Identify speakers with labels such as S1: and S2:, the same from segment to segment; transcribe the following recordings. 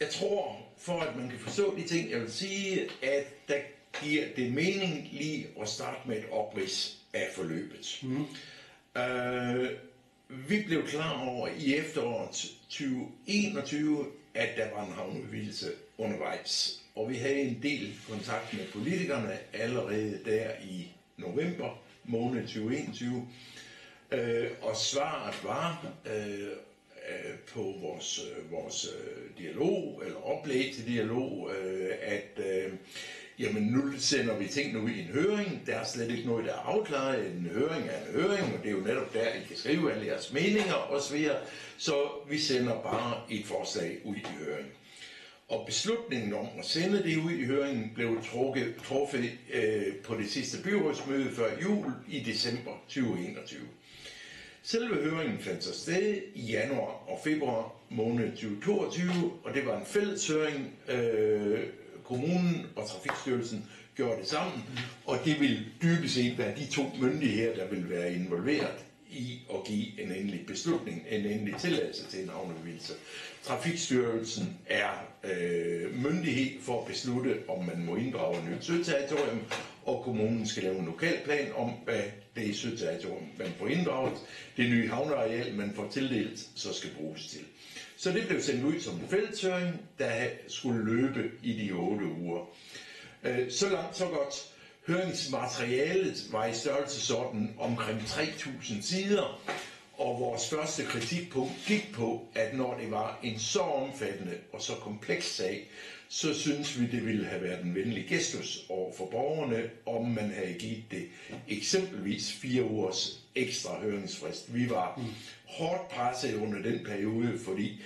S1: Jeg tror, for at man kan forstå de ting, jeg vil sige, at der giver det mening lige at starte med et oprids af forløbet. Vi blev klar over i efteråret 2021, at der var en havneudvidelse undervejs. Og vi havde en del kontakt med politikerne allerede der i november måned 2021. Og svaret var på vores dialog, eller oplæg til dialog, at jamen nu sender vi tingene ud i en høring. Der er slet ikke noget, der er afklaret. En høring er en høring, og det er jo netop der, I kan skrive alle jeres meninger osv. Så vi sender bare et forslag ud i høring. Og beslutningen om at sende det ud i høringen blev truffet på det sidste byrådsmøde før jul i december 2021. Selve høringen fandt sig sted i januar og februar måned 2022, og det var en fælles høring. Kommunen og Trafikstyrelsen gjorde det sammen, og det vil dybest set være de to myndigheder, der vil være involveret i at give en endelig beslutning, en endelig tilladelse til en havneudvidelse. Trafikstyrelsen er myndighed for at beslutte, om man må inddrage et nyt søterritorium, og kommunen skal lave en lokalplan om, hvad det er søterritorium, man får inddraget. Det nye havneareal, man får tildelt, så skal bruges til. Så det blev sendt ud som en fælleshøring, der skulle løbe i de 8 uger. Så langt, så godt. Høringsmaterialet var i størrelsesorden omkring 3.000 sider, og vores første kritikpunkt gik på, at når det var en så omfattende og så kompleks sag, så synes vi, det ville have været en venlig gestus over for borgerne, om man havde givet det eksempelvis 4 ugers ekstra høringsfrist. Vi var hårdt presset under den periode, fordi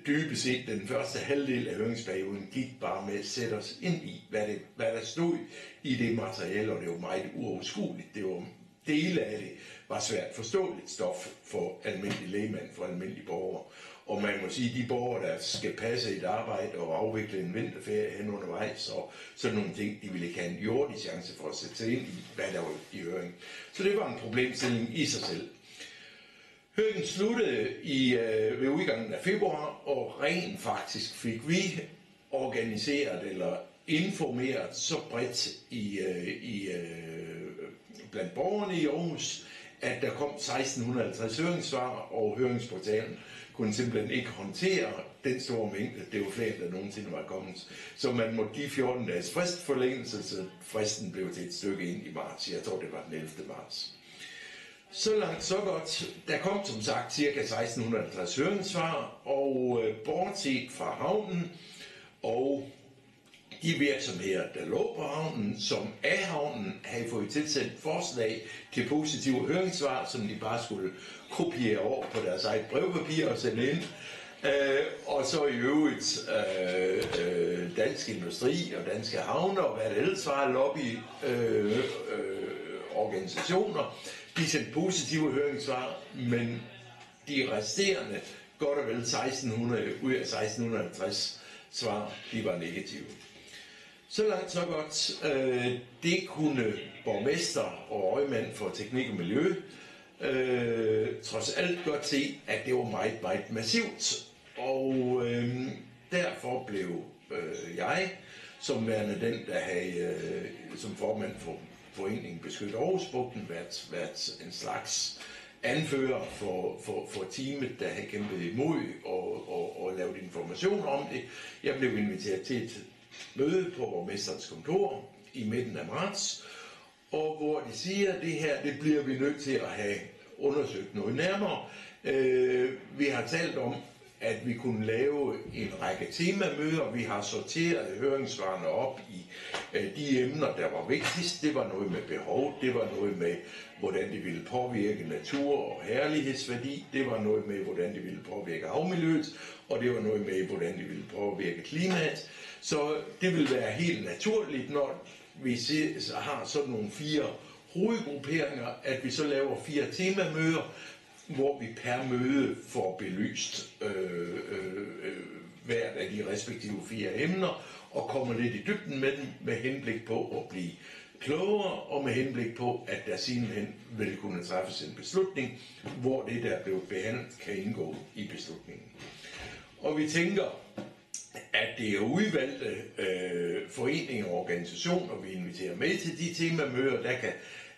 S1: dybest set den første halvdel af høringsperioden gik bare med at sætte os ind i, hvad der stod i det materiale, og det var meget uoverskueligt. Det var dele af det var svært forståeligt stof for almindelige lægmænd, for almindelige borgere. Og man må sige, at de borgere, der skal passe et arbejde og afvikle en vinterferie hen undervejs, og sådan nogle ting, de ville ikke have en jordig chance for at sætte sig ind i, hvad der var i høring. Så det var en problemstilling i sig selv. Høringen sluttede ved udgangen af februar, og rent faktisk fik vi organiseret eller informeret så bredt blandt borgerne i Aarhus, at der kom 1650 høringssvar, og høringsportalen kunne simpelthen ikke håndtere den store mængde. Det var flere, der nogensinde var kommet. Så man måtte give 14 dages fristforlængelse, så fristen blev til et stykke ind i marts. Jeg tror, det var den 11. marts. Så langt, så godt. Der kom som sagt ca. 1650 høringssvar, og bortset fra havnen og de virksomheder, der lå på havnen, som af havnen havde fået tilsendt forslag til positive høringssvar, som de bare skulle kopiere over på deres eget brevpapir og sende ind. Og så i øvrigt Dansk Industri og Danske Havne og hvad det ellers var, lobbyorganisationer, de sendte positive høringssvar, men de resterende, godt og vel 1600 ud af 1650 svar, de var negative. Så langt, så godt. Det kunne borgmester og øjemand for teknik og miljø trods alt godt se, at det var meget, meget massivt. Og derfor blev jeg, som værende den, der havde som formand for foreningen Beskyt Aarhusbugten, været en slags anfører for teamet, der havde kæmpet imod og lavet information om det. Jeg blev inviteret til et møde på borgmesterens kontor i midten af marts, og hvor de siger, at det her, det bliver vi nødt til at have undersøgt noget nærmere. Vi har talt om, at vi kunne lave en række temamøder. Vi har sorteret høringssvarene op i de emner, der var vigtigst. Det var noget med behov, det var noget med, hvordan det ville påvirke natur og herlighedsværdi, det var noget med, hvordan det ville påvirke havmiljøet, og det var noget med, hvordan det ville påvirke klimaet. Så det vil være helt naturligt, når vi har sådan nogle 4 hovedgrupperinger, at vi så laver 4 temamøder, hvor vi per møde får belyst hvert af de respektive 4 emner, og kommer lidt i dybden med dem, med henblik på at blive klogere, og med henblik på, at der sidenhen vil kunne træffes en beslutning, hvor det, der er blevet behandlet, kan indgå i beslutningen. og vi tænker, at det er udvalgte foreninger og organisationer, vi inviterer med til de temamøder. Der kan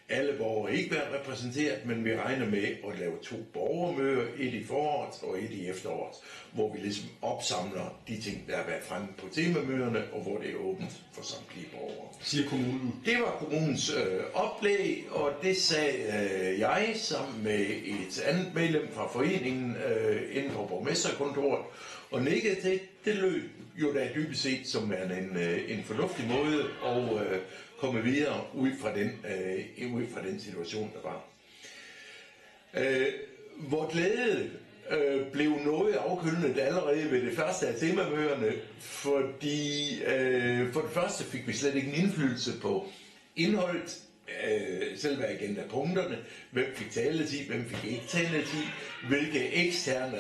S1: alle borgere ikke være repræsenteret, men vi regner med at lave 2 borgermøder, et i foråret og et i efteråret, hvor vi ligesom opsamler de ting, der har været fremme på temamøderne, og hvor det er åbent for samtlige borgere.
S2: Siger kommunen?
S1: Det var kommunens oplæg, og det sagde jeg sammen med et andet medlem fra foreningen inde på borgmesterkontoret, og nikkede til. Det lød jo da dybest set som en fornuftig måde at komme videre ud fra den situation, der var. Vor glæde blev noget afkølnet allerede ved det første af temamøderne, fordi for det første fik vi slet ikke en indflydelse på indholdet, selve agendapunkterne, hvem fik taletid, hvem fik ikke taletid, hvilke eksterne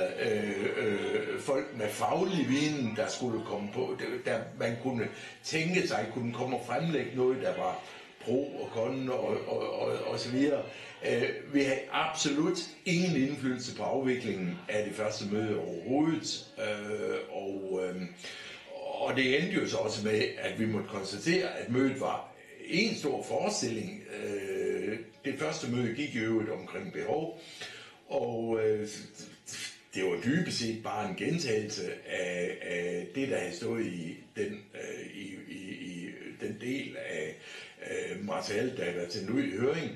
S1: folk med faglig viden, der skulle komme på, der man kunne tænke sig, kunne komme og fremlægge noget, der var pro og kon og så videre. Vi havde absolut ingen indflydelse på afviklingen af det første møde overhovedet, og det endte jo så også med, at vi måtte konstatere, at mødet var en stor forestilling. Det første møde gik i øvrigt omkring behov, og det var dybest set bare en gentagelse af det, der havde stået i den del af materialet, der havde været sendt ud i høring.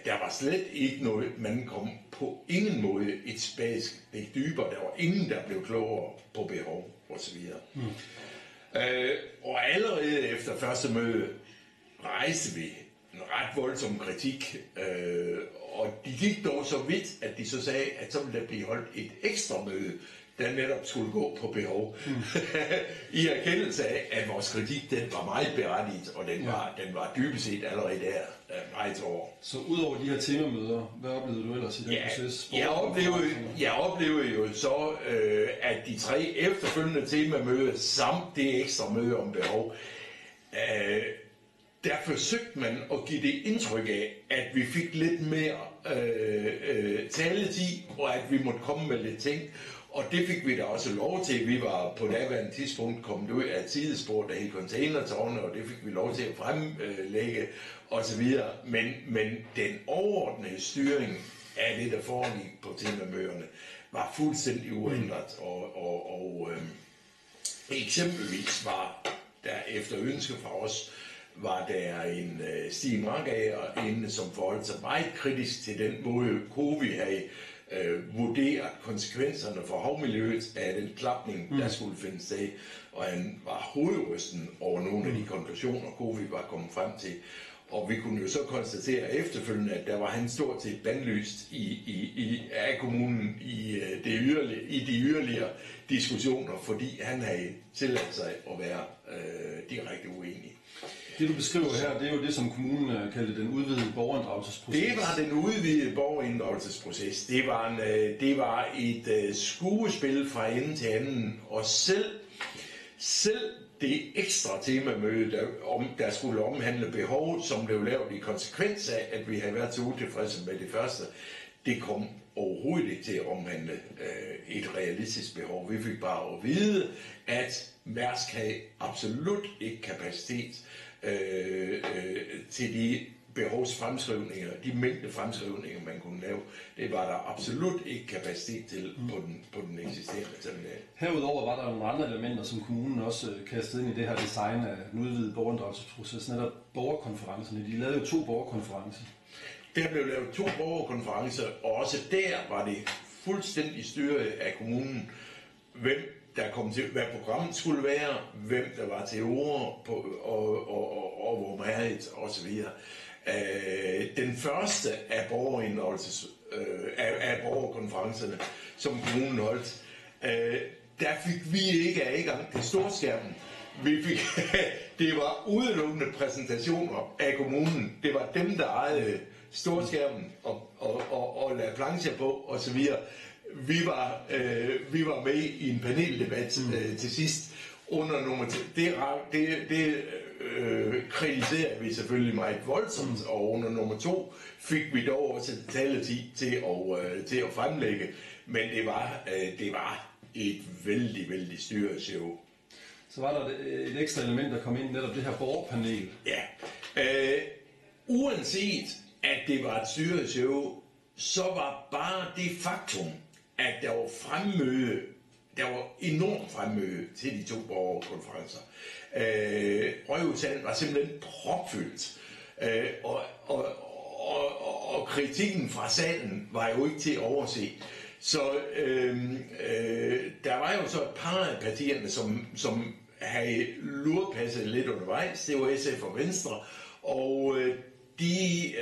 S1: Der var slet ikke noget, man kom på ingen måde et spadestik dybere. Der var ingen, der blev klogere på behov osv. Og allerede efter første møde rejste vi en ret voldsom kritik, og de gik dog så vidt, at de så sagde, at så ville der blive holdt et ekstra møde, der netop skulle gå på behov. I erkendelse af, at vores kritik, den var meget berettiget, og den var dybest set allerede der meget over.
S2: Så udover de her temamøder, hvad oplevede du ellers i den proces?
S1: Jeg oplevede jo så, at de 3 efterfølgende temamøder, samt det ekstra møde om behov, der forsøgte man at give det indtryk af, at vi fik lidt mere taletid, og at vi måtte komme med lidt ting. Og det fik vi da også lov til. Vi var på daværende tidspunkt kommet ud af et sidespor, der hed containertårne, og det fik vi lov til at fremlægge osv. Men den overordnede styring af det, der foregik på temamøderne, var fuldstændig uændret. Og eksempelvis var der efter ønske fra os, var der en Stig Markager inde, som forholdt sig meget kritisk til den måde, COVID havde vurderet konsekvenserne for havmiljøet af den klapning, der skulle finde sted. Og han var hovedrysten over nogle af de konklusioner, COVID var kommet frem til. Og vi kunne jo så konstatere efterfølgende, at der var han stort set bandlyst af kommunen i de yderligere diskussioner, fordi han havde tilladt sig at være direkte uenig.
S2: Det du beskriver her, det er jo det, som kommunen kaldte den udvidede borgerinddragelsesproces.
S1: Det var den udvidede borgerinddragelsesproces. Det var et skuespil fra ende til anden, og selv det ekstra temamøde, der skulle omhandle behov, som blev lavet i konsekvens af, at vi havde været så utilfredse med det første, det kom overhovedet ikke til at omhandle et realistisk behov. Vi fik bare at vide, at Mærsk havde absolut ikke kapacitet til de behovsfremskrivninger, de mængde fremskrivninger, man kunne lave. Det var der absolut ikke kapacitet til på den eksisterende terminal.
S2: Herudover var der nogle andre elementer, som kommunen også kastede ind i det her design af den udvidede borgerinddragelsesproces, netop borgerkonferencerne. De lavede jo 2 borgerkonferencer.
S1: Der blev lavet 2 borgerkonferencer, og også der var det fuldstændig styret af kommunen, hvem der kom til, hvad programmet skulle være, hvem der var til ord og hvor meget og så videre. Den første af borgerkonferencerne, som kommunen holdt, der fik vi ikke adgang til storskærmen. Det var udelukkende præsentationer af kommunen. Det var dem, der ejede storskærmen og lagde plancher på osv. Vi var med i en paneldebat til sidst. Under nummer 2. Det kritiserede vi selvfølgelig meget voldsomt, og under nummer 2 fik vi dog også taletid til at fremlægge. Men det var et vældig, vældig styreshow.
S2: Så var der et ekstra element, der kom ind, netop det her borgerpanel.
S1: Ja. Uanset at det var et styreshow, så var bare det faktum, at der var fremmøde, der var enormt fremmøde til de 2 borgerkonferencer. Rådhussalen var simpelthen propfyldt, og kritikken fra salen var jo ikke til at overse. Så der var jo så et par af partierne, som havde lurpasset lidt undervejs. Det var SF og Venstre, og de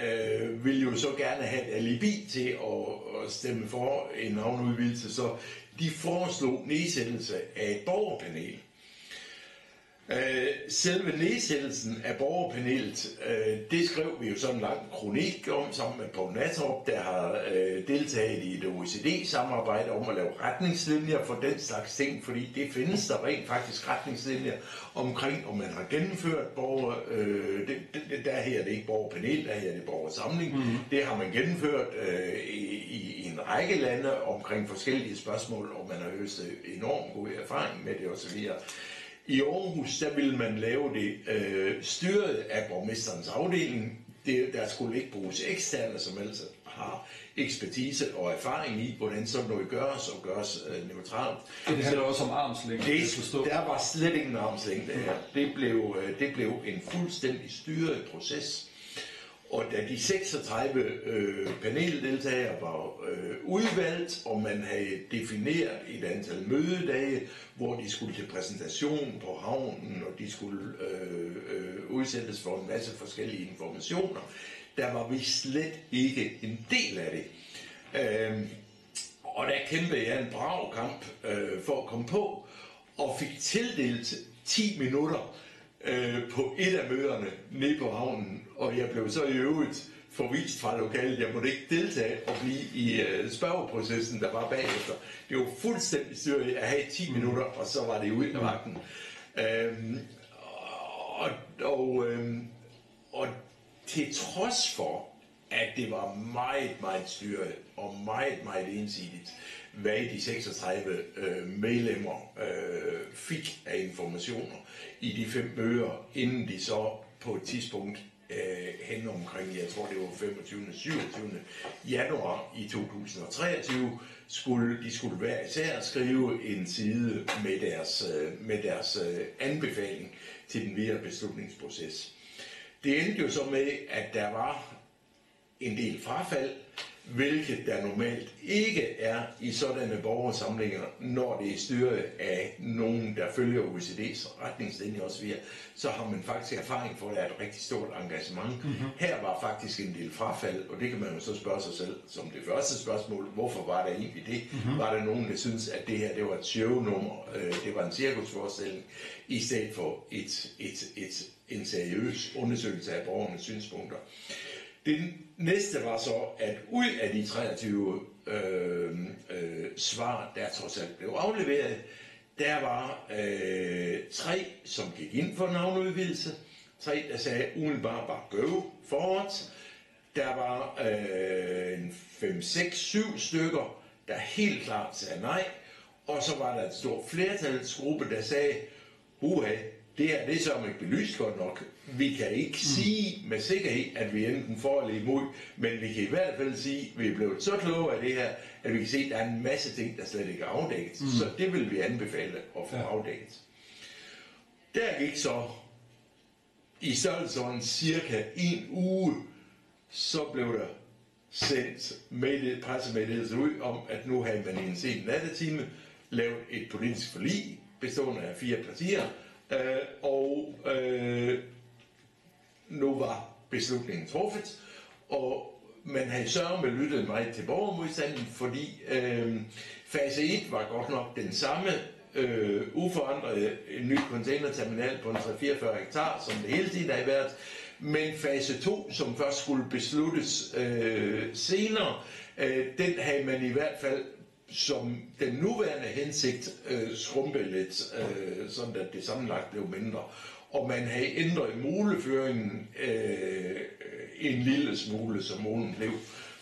S1: ville jo så gerne have et alibi til at stemme for en navneudvidelse, så de foreslog nedsættelse af et borgerpanel. Selve nedsættelsen af borgerpanelet, det skrev vi jo sådan en lang kronik om sammen med Poul Natrup, der har deltaget i et OECD-samarbejde om at lave retningslinjer for den slags ting, fordi det findes der rent faktisk retningslinjer omkring, om man har gennemført der her er det ikke borgerpanel, der her er det borgersamling. Det har man gennemført i en række lande omkring forskellige spørgsmål, og man har høstet enormt god erfaring med det osv. I Aarhus, der ville man lave det styret af borgmesterens afdeling. Der skulle ikke bruges eksterne, som altså har ekspertise og erfaring i, hvordan sådan noget gøres og gøres neutralt.
S2: Det handler også om armslængde.
S1: Der var slet ikke en armslængde her. Det blev en fuldstændig styret proces. Og da de 36 paneldeltagere var udvalgt, og man havde defineret et antal mødedage, hvor de skulle til præsentation på havnen, og de skulle udsættes for en masse forskellige informationer, der var vi slet ikke en del af det. Og der kæmpede jeg en brav kamp for at komme på, og fik tildelt 10 minutter på et af møderne nede på havnen, og jeg blev så i øvrigt forvist fra lokalet. Jeg måtte ikke deltage og blive i spørgeprocessen, der var bagefter. Det var fuldstændig styrt at have 10 minutter, og så var det ud af vagten. Og til trods for, at det var meget, meget styret og meget, meget ensidigt, hvad de 36 medlemmer fik af informationer i de 5 møder, inden de så på et tidspunkt hen omkring, jeg tror det var 25. 27. januar i 2023, skulle hver især skrive en side med deres anbefaling til den videre beslutningsproces. Det endte jo så med, at der var en del frafald, hvilket der normalt ikke er i sådanne borgersamlinger, når det er styret af nogen, der følger OECD's retningslinjer osv., så har man faktisk erfaring for, at der er et rigtig stort engagement. Her var faktisk en del frafald, og det kan man jo så spørge sig selv som det første spørgsmål, hvorfor var der egentlig det? Var der nogen, der synes, at det her det var et shownummer, det var en cirkusforestilling, i stedet for en seriøs undersøgelse af borgernes synspunkter? Det næste var så, at ud af de 23 svar, der trods alt blev afleveret, der var 3, som gik ind for navneudvidelse, 3, der sagde umiddelbart bare go forward. Der var 5, 6, 7 stykker, der helt klart sagde nej, og så var der et stort flertalsgruppe, der sagde, det er så ikke belyst godt nok. Vi kan ikke sige med sikkerhed, at vi enten får eller imod, men vi kan i hvert fald sige, at vi er blevet så kloge af det her, at vi kan se, at der er en masse ting, der slet ikke er afdækket. Så det vil vi anbefale at få afdækket. Der gik så i størrelsesorden cirka 1 uge, så blev der sendt pressemeddelelse ud om, at nu havde man i en sen nattetime lavet et politisk forlig bestående af 4 partier, og nu var beslutningen truffet, og man havde sørget lyttet meget til borgermodstanden, fordi fase 1 var godt nok den samme, uforandret en ny containerterminal på en 344 hektar, som det hele tiden har været, men fase 2, som først skulle besluttes senere, den havde man i hvert fald som den nuværende hensigt skrumpe lidt, sådan at det sammenlagt blev mindre. Og man havde ændret måleføringen en lille smule, så målen blev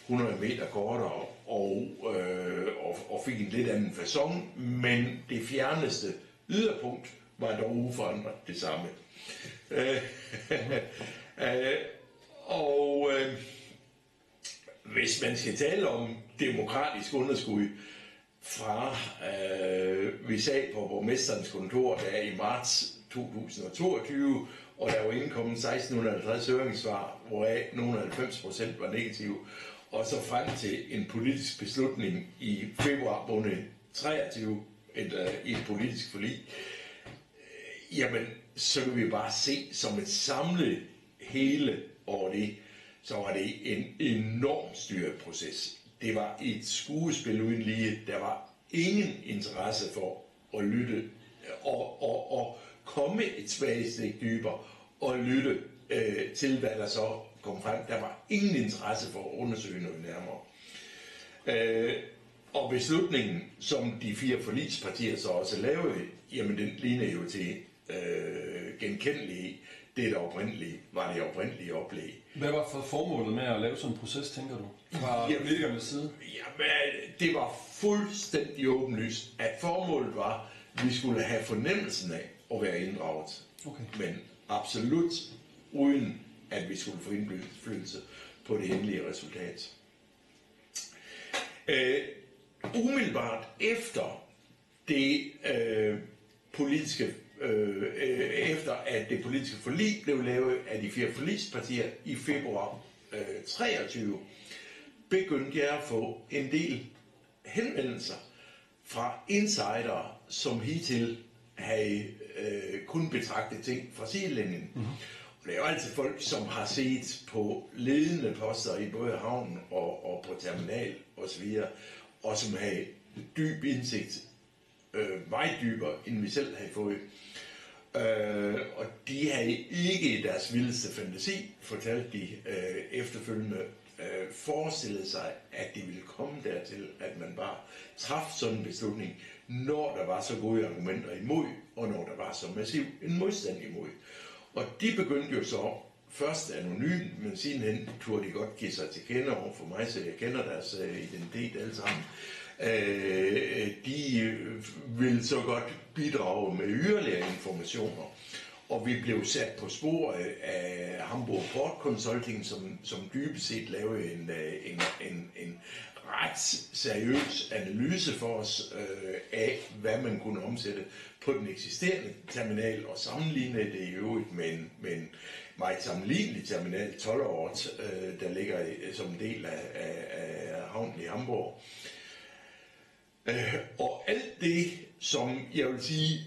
S1: 100 meter kortere og og fik en lidt anden facon, men det fjerneste yderpunkt var dog uforandret det samme. Hvis man skal tale om demokratisk underskud fra vi sad på borgmesterens kontor der i marts 2022, og der var indkommet 1650 høringssvar, hvoraf nogle 90% var negative, og så frem til en politisk beslutning i februar måned 23, i et politisk forlig, jamen, så kan vi bare se som et samlet hele over det, så var det en enorm styret proces. Det var et skuespil uden lige. Der var ingen interesse for at lytte og komme et spadestik dybere og lytte til, hvad der så kom frem. Der var ingen interesse for at undersøge noget nærmere. Og beslutningen, som de 4 forligspartier så også lavede, jamen den ligner jo til genkendelighed. Det var det oprindelige oplæg.
S2: Hvad var for formålet med at lave sådan en proces, tænker du, fra politikernes side?
S1: Jamen, det var fuldstændig åbenlyst, at formålet var, at vi skulle have fornemmelsen af at være inddraget. Okay. Men absolut uden, at vi skulle få indflydelse på det endelige resultat. Umiddelbart efter det politiske efter at det politiske forlig blev lavet af de 4 forligspartier i februar 23, begyndte jeg at få en del henvendelser fra insidere, som hidtil havde kun betragtet ting fra sidelinjen. Mm-hmm. Og det er jo altid folk, som har set på ledende poster i både havnen og på terminal osv., og som havde dyb indsigt, meget dybere, end vi selv havde fået. Og de havde ikke i deres vildeste fantasi, fortalte de efterfølgende, forestillet sig, at det ville komme dertil, at man bare traf sådan en beslutning, når der var så gode argumenter imod, og når der var så massiv en modstand imod. Og de begyndte jo så først anonymt, men sidenhen turde de godt give sig til kende over for mig, så jeg kender deres identitet alle sammen. De vil så godt bidrage med yderligere informationer, og vi blev sat på sporet af Hamburg Port Consulting, som dybest set lavede en ret seriøs analyse for os af, hvad man kunne omsætte på den eksisterende terminal, og sammenligne det i øvrigt med en meget sammenlignelig terminal, 12-året, der ligger som en del af havnen i Hamburg. Og alt det, som jeg vil sige,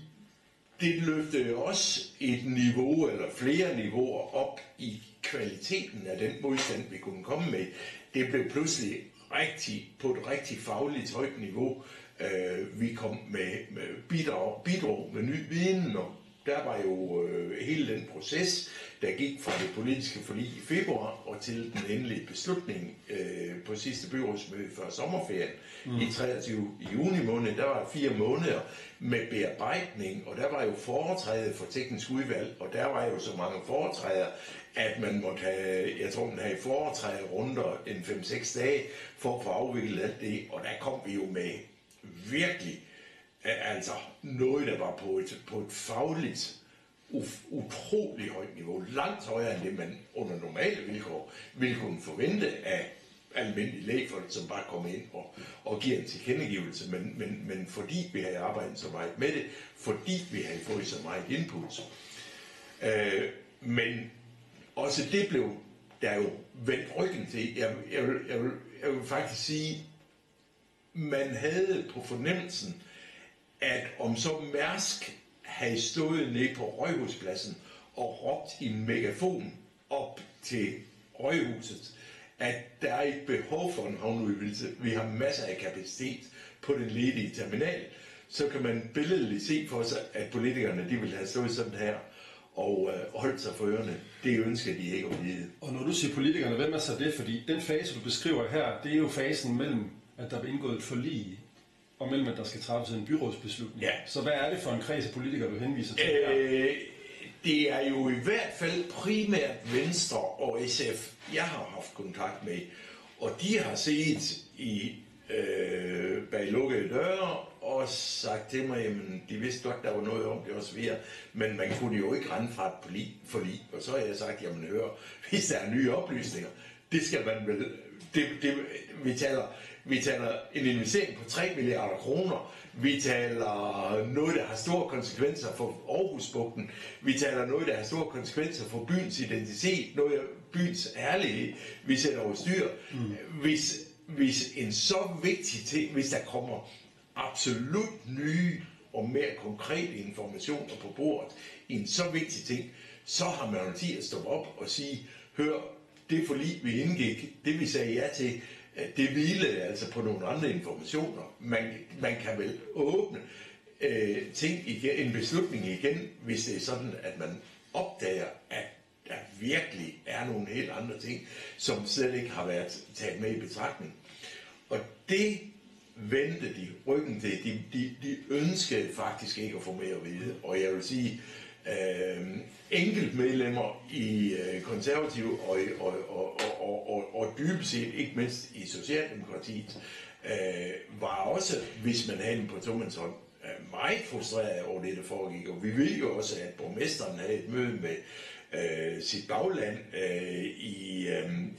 S1: det løftede også et niveau eller flere niveauer op i kvaliteten af den modstand, vi kunne komme med. Det blev pludselig på et rigtig fagligt højt niveau. Vi kom med bidrag med ny viden, og der var jo hele den proces, der gik fra det politiske forlig i februar og til den endelige beslutning på sidste byrådsmøde før sommerferien i 23 i juni måned. Der var 4 måneder med bearbejdning, og der var jo foretræde for teknisk udvalg, og der var jo så mange foretræder, at man måtte have, jeg tror man havde foretræde runder en 5-6 dage for at få afviklet alt det, og der kom vi jo med virkelig altså noget, der var på et fagligt utrolig højt niveau, langt højere end det, man under normale vilkår ville kunne forvente af almindelige lægfolk, som bare kommer ind og giver en tilkendegivelse, men fordi vi havde arbejdet så meget med det, fordi vi havde fået så meget input. Men også det blev der jo vendt ryggen til. Jeg vil faktisk sige, man havde på fornemmelsen, at om så Mærsk havde stået nede på Rådhuspladsen og råbt i en megafon op til Rådhuset, at der er et behov for en havneudvidelse. Vi har masser af kapacitet på den ledige terminal. Så kan man billedligt se for sig, at politikerne de vil have stået sådan her og holdt sig for ørerne. Det ønsker de ikke at vide.
S2: Og når du siger politikerne, hvem er så det? Fordi den fase, du beskriver her, det er jo fasen mellem, at der er indgået et forlig, og mellem, at der skal træffes en byrådsbeslutning. Ja. Så hvad er det for en kreds af politikere, du henviser til her?
S1: Det er jo i hvert fald primært Venstre og SF, jeg har haft kontakt med. Og de har set bag lås åbne døre og sagt til mig, jamen de vidste godt, der var noget om det osv., men man kunne jo ikke rende fra et forlig. Og så har jeg sagt, jamen hør, hvis der er nye oplysninger, det skal man vel, vi taler en investering på 3 milliarder kroner, vi taler noget, der har store konsekvenser for Aarhusbugten, vi taler noget, der har store konsekvenser for byens identitet, noget af byens herlighed, vi sætter over styr. Hvis en så vigtig ting, hvis der kommer absolut nye og mere konkrete informationer på bordet i en så vigtig ting, så har man jo tid at stoppe op og sige, hør, det forlig vi indgik, det vi sagde ja til, det hvilede altså på nogle andre informationer. Man kan vel åbne ting igen, en beslutning igen, hvis det er sådan, at man opdager, at der virkelig er nogle helt andre ting, som slet ikke har været taget med i betragtning. Og det vendte de ryggen til. De ønskede faktisk ikke at få mere at vide. Og jeg vil sige, enkeltmedlemmer i konservative og dybest set ikke mindst i Socialdemokratiet var også, hvis man havde den på tomandshånd, meget frustreret over det, der foregik. Og vi ved jo også, at borgmesteren havde et møde med sit bagland i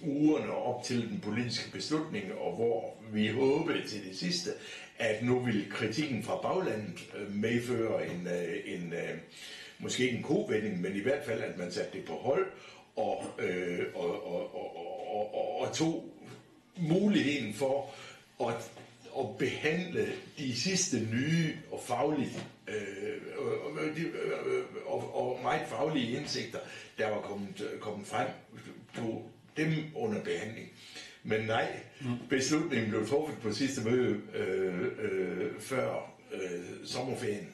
S1: ugerne op til den politiske beslutning, og hvor vi håbede til det sidste, at nu ville kritikken fra baglandet medføre en måske ikke en kovending, men i hvert fald, at man satte det på hold og tog muligheden for at behandle de sidste nye og faglige og meget faglige indsigter, der var kommet frem på dem under behandling. Men nej, beslutningen blev truffet på sidste møde før sommerferien.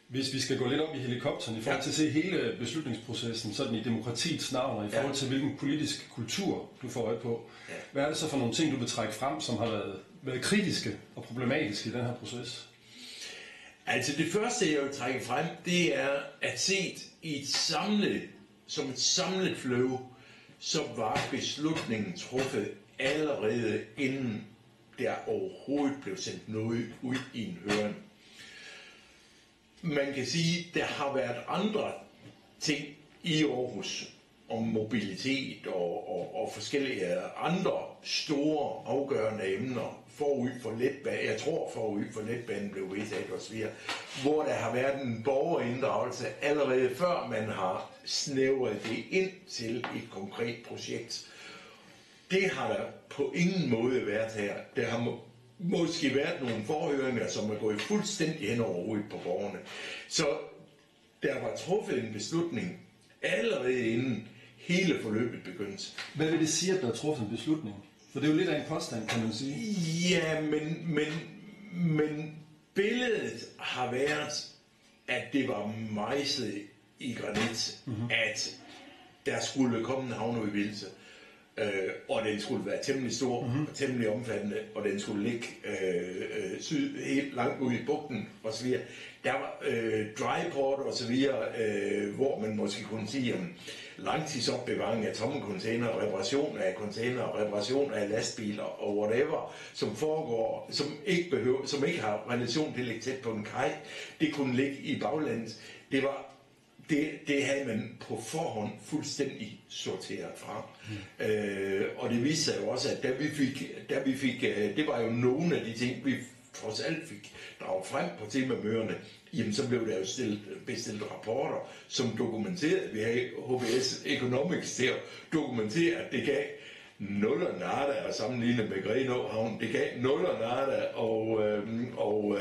S2: Hvis vi skal gå lidt op i helikopteren i forhold til at se hele beslutningsprocessen, sådan i demokratiets navn, og i forhold til hvilken politisk kultur du får øje på, hvad er det så for nogle ting, du vil trække frem, som har været kritiske og problematiske i den her proces?
S1: Altså det første, jeg vil trække frem, det er at set som et samlet flow, så var beslutningen truffet allerede inden der overhovedet blev sendt noget ud i en høring. Man kan sige, at der har været andre ting i Aarhus om mobilitet og forskellige andre store afgørende emner forud for letbanen. Jeg tror forud for letbanen blev vedtaget osv., hvor der har været en borgerinddragelse allerede før man har snævret det ind til et konkret projekt. Det har der på ingen måde været her. Der har måske været nogle forhøringer, som er gået fuldstændig hen over hovedet på borgerne. Så der var truffet en beslutning allerede inden hele forløbet begyndte.
S2: Hvad vil det sige, at der er truffet en beslutning? For det er jo lidt af en påstand, kan man sige.
S1: Ja, men billedet har været, at det var mejslet i granit, at der skulle komme en havneudvidelse. Og den skulle være temmelig stor og temmelig omfattende, og den skulle ligge helt langt ud i bugten osv. Der var dryport osv., hvor man måske kunne sige om langtidsopbevaring af tomme container, reparation af container, reparation af lastbiler og whatever, som foregår, som ikke har relation til at ligge tæt på en kaj. Det kunne ligge i baglandet. Det havde man på forhånd fuldstændig sorteret fra. Og det viste sig jo også, at da vi fik det var jo nogle af de ting, vi trods alt fik draget frem på temamøderne, jamen så blev der jo bestilt rapporter, som dokumenterede, vi havde HBS Economics til at dokumentere, at det gav nul og nada at sammenligne med Grenaa Havn. Det gav nul og nada og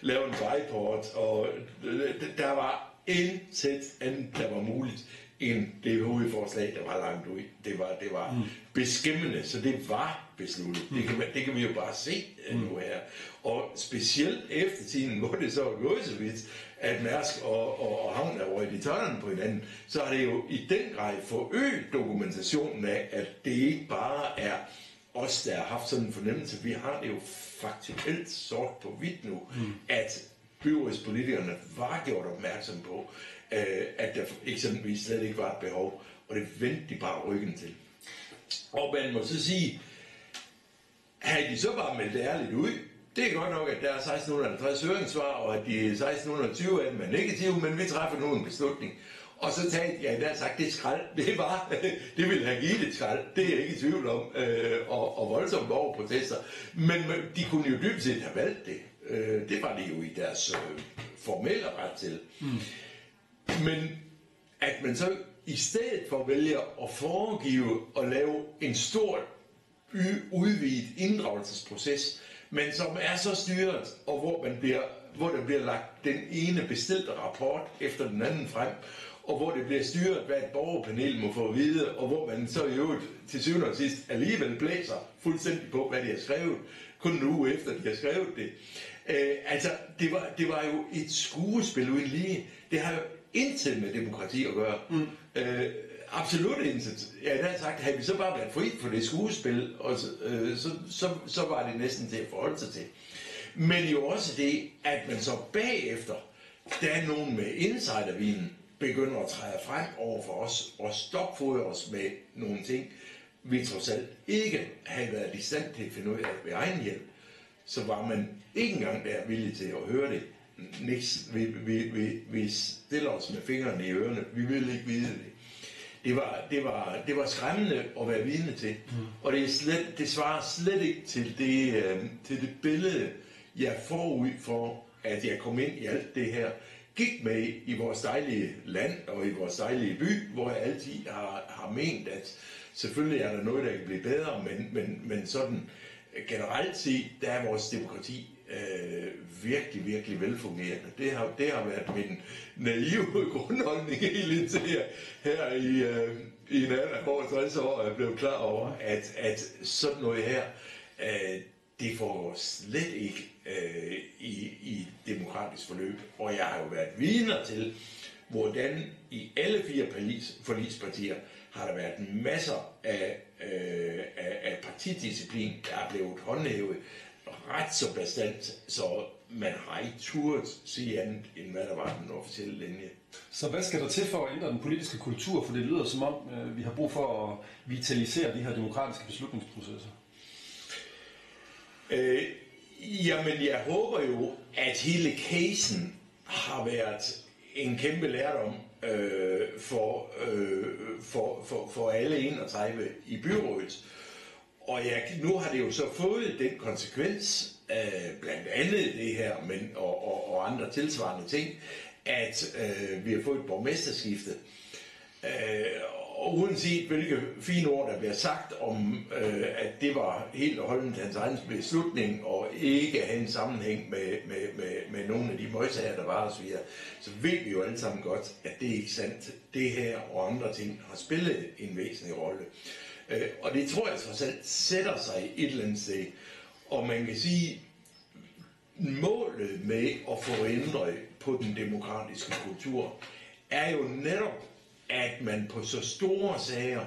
S1: lave en vejport, og der var intet andet, der var muligt, end det hovedforslag, der var langt ud. Det var beskæmmende, så det var besluttet. Det kan vi jo bare se nu her. Og specielt efter tiden, hvor det så er gået så vidt, at Mærsk og Havn er røget i tøjlerne på hinanden, så har det jo i den grad forøget dokumentationen af, at det ikke bare er os, der har haft sådan en fornemmelse. Vi har det jo faktuelt sort på hvidt nu, at byrådspolitikerne var gjort opmærksom på, at der eksempelvis slet ikke var et behov, og det vendte de bare ryggen til. Og man må så sige, havde de så bare meldt ærligt ud, det er godt nok, at der er 1650 høringssvar, og at de 1620 af dem er negative, men vi træffer nu en beslutning. Og så talte jeg, der sagt, det er skrald. Det ville have givet et skrald. Det er jeg ikke i tvivl om. Og voldsomt over protester. Men de kunne jo dybest set have valgt det. Det var det jo i deres formelle ret til. Men at man så i stedet for vælger at foregive og lave en stor udvidet inddragelsesproces, men som er så styret, og hvor der bliver lagt den ene bestilte rapport efter den anden frem, og hvor det bliver styret, hvad et borgerpanel må få at vide, og hvor man så i øvrigt til syvende og sidst alligevel blæser fuldstændig på, hvad de har skrevet, kun en uge efter, de har skrevet det. Altså, det var jo et skuespil uden lige. Det har jo intet med demokrati at gøre. Absolut intet. Ja, der har sagt, havde vi så bare været fri for det skuespil, og så var det næsten til at forholde sig til. Men jo også det, at man så bagefter, der er nogen med insidervinen, begynder at træde frem over for os og stopfodre os med nogle ting, vi trods alt ikke havde været i stand til at finde ud af ved egen hjælp, så var man ikke engang der villig til at høre det. Niks. Vi stiller os med fingrene i ørerne. Vi ville ikke vide det. Det var skræmmende at være vidne til. Og det svarer slet ikke til det billede, jeg forud for, at jeg kom ind i alt det her, gik med i vores dejlige land og i vores dejlige by, hvor jeg altid har ment, at selvfølgelig er der noget, der kan blive bedre, men sådan generelt set, der er vores demokrati virkelig, virkelig velfungerende. Det har været min naive grundholdning helt indtil her i en alder af over 60 år, er blevet klar over, at sådan noget her, det får slet ikke i demokratisk forløb. Og jeg har jo været vidner til, hvordan i alle 4 forligspartier har der været masser af partidisciplin, der er blevet håndhævet ret så bestandt, så man har ikke turde sige andet, end hvad der var den officielle linje.
S2: Så hvad skal der til for at ændre den politiske kultur? For det lyder som om, vi har brug for at vitalisere de her demokratiske beslutningsprocesser.
S1: Jamen, jeg håber jo, at hele casen har været en kæmpe lærdom for alle 31 i byrådet. Og nu har det jo så fået den konsekvens, blandt andet det her, men og andre tilsvarende ting, at vi har fået et borgmesterskifte. Og uanset hvilke fine ord, der bliver sagt om, at det var helt og holdent hans egen beslutning, og ikke have en sammenhæng med nogle af de møjsager, der var osv., så ved vi jo alle sammen godt, at det er ikke sandt. Det her og andre ting har spillet en væsentlig rolle. Og det tror jeg trods alt sætter sig et eller andet sted. Og man kan sige, målet med at få ændret på den demokratiske kultur, er jo netop, at man på så store sager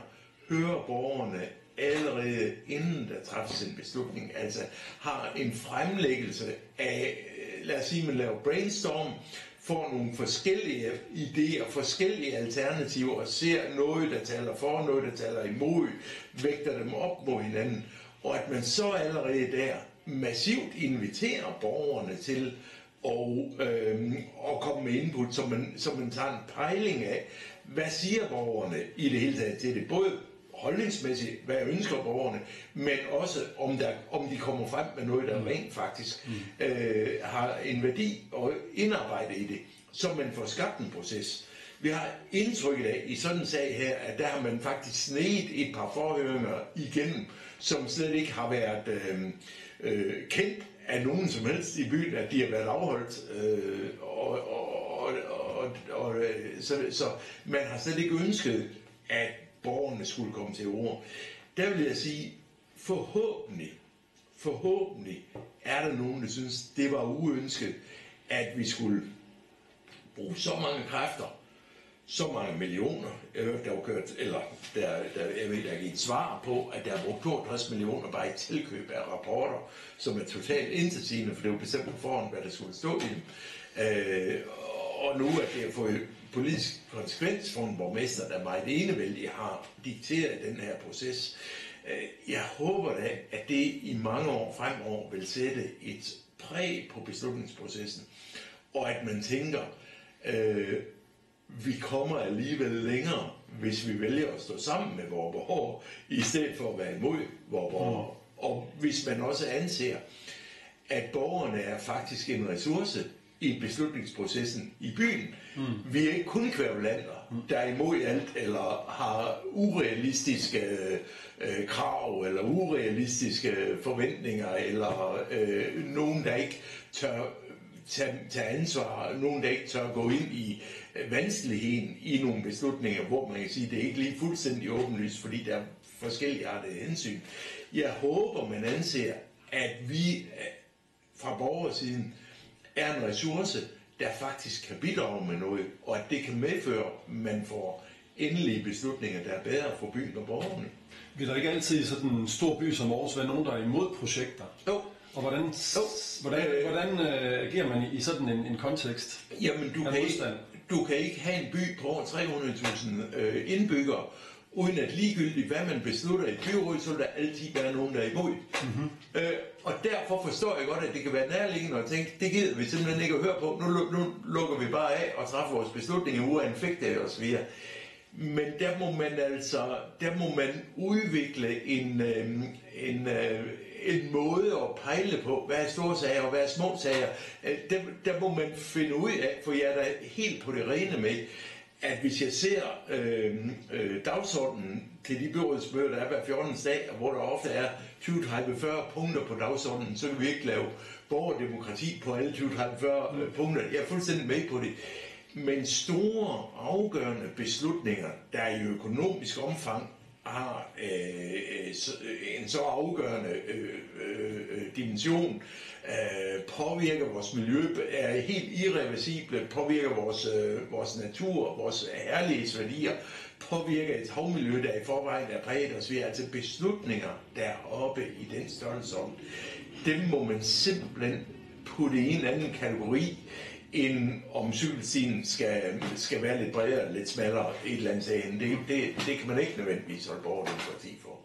S1: hører borgerne allerede inden der træffes en beslutning, altså har en fremlæggelse af, lad os sige, man laver brainstorm, får nogle forskellige idéer, forskellige alternativer, og ser noget, der taler for, noget, der taler imod, vægter dem op mod hinanden, og at man så allerede der massivt inviterer borgerne til at komme med input, så man tager en pejling af, hvad siger borgerne i det hele taget til det, både holdningsmæssigt, hvad ønsker borgerne, men også om de kommer frem med noget, der rent faktisk har en værdi og indarbejde i det, så man får skabt en proces. Vi har indtrykket af i sådan en sag her, at der har man faktisk sneget et par forhøringer igennem, som slet ikke har været kendt af nogen som helst i byen, at de har været afholdt. Så man har slet ikke ønsket, at borgerne skulle komme til ord. Der vil jeg sige, forhåbentlig er der nogen, der synes, det var uønsket, at vi skulle bruge så mange kræfter, så mange millioner. Jeg hørte, der var kørt, eller jeg ved, der er givet svar på, at der er brugt 62 millioner bare i tilkøb af rapporter, som er totalt intetsigende, for det var bestemt på forhånd, hvad der skulle stå i dem. Og nu at det har fået politisk konsekvens for en borgmester, der meget enevældig har dikteret den her proces, Jeg håber da, at det i mange år fremover vil sætte et præg på beslutningsprocessen, og at man tænker, vi kommer alligevel længere, hvis vi vælger at stå sammen med vores borgere, i stedet for at være imod vores borgere. Og hvis man også anser, at borgerne er faktisk en ressource i beslutningsprocessen i byen. Vi er ikke kun kværulanter, der er imod alt, eller har urealistiske krav, eller urealistiske forventninger, eller nogen, der ikke tør tage ansvar, nogen, der ikke tør gå ind i vanskeligheden i nogle beslutninger, hvor man kan sige, at det er ikke lige fuldstændig åbenlyst, fordi der er forskellige artede hensyn. Jeg håber, man anser, at vi fra borgersiden er en ressource, der faktisk kan bidrage med noget, og at det kan medføre, at man får endelige beslutninger, der er bedre for byen og borgerne.
S2: Vil der ikke altid i sådan en stor by som Aarhus være nogen, der er imod projekter?
S1: Jo.
S2: Og hvordan agerer man i sådan en kontekst?
S1: Jamen, du kan ikke have en by på over 300.000 indbyggere, uden at ligegyldigt, hvad man beslutter i byrådet, så vil der altid være nogen, der er imod. Og derfor forstår jeg godt, at det kan være nærliggende at tænke, det gider vi simpelthen ikke at høre på. Nu lukker vi bare af og træffer vores beslutninger uanfægtet og så videre. Men der må man udvikle en måde at pejle på, hvad er store sager og hvad er små sager. Der må man finde ud af, for jeg er da helt på det rene med, at hvis jeg ser dagsordenen til de byrådsmøder, der er hver 14. dag, hvor der ofte er 20-30-40 punkter på dagsordenen, så kan vi ikke lave borgerdemokrati på alle 20-30-40 punkter. Jeg er fuldstændig med på det. Men store, afgørende beslutninger, der i økonomisk omfang har en så afgørende dimension, påvirker vores miljø, er helt irreversible, påvirker vores natur, vores herlighedsværdier, påvirker et havmiljø, der i forvejen er præget osv. Altså beslutninger, der er oppe i den størrelsesorden, dem må man simpelthen putte i en anden kategori, end om cykelstien skal være lidt bredere, lidt smallere et eller andet sted. Det kan man ikke nødvendigvis holde borgerdemokrati for.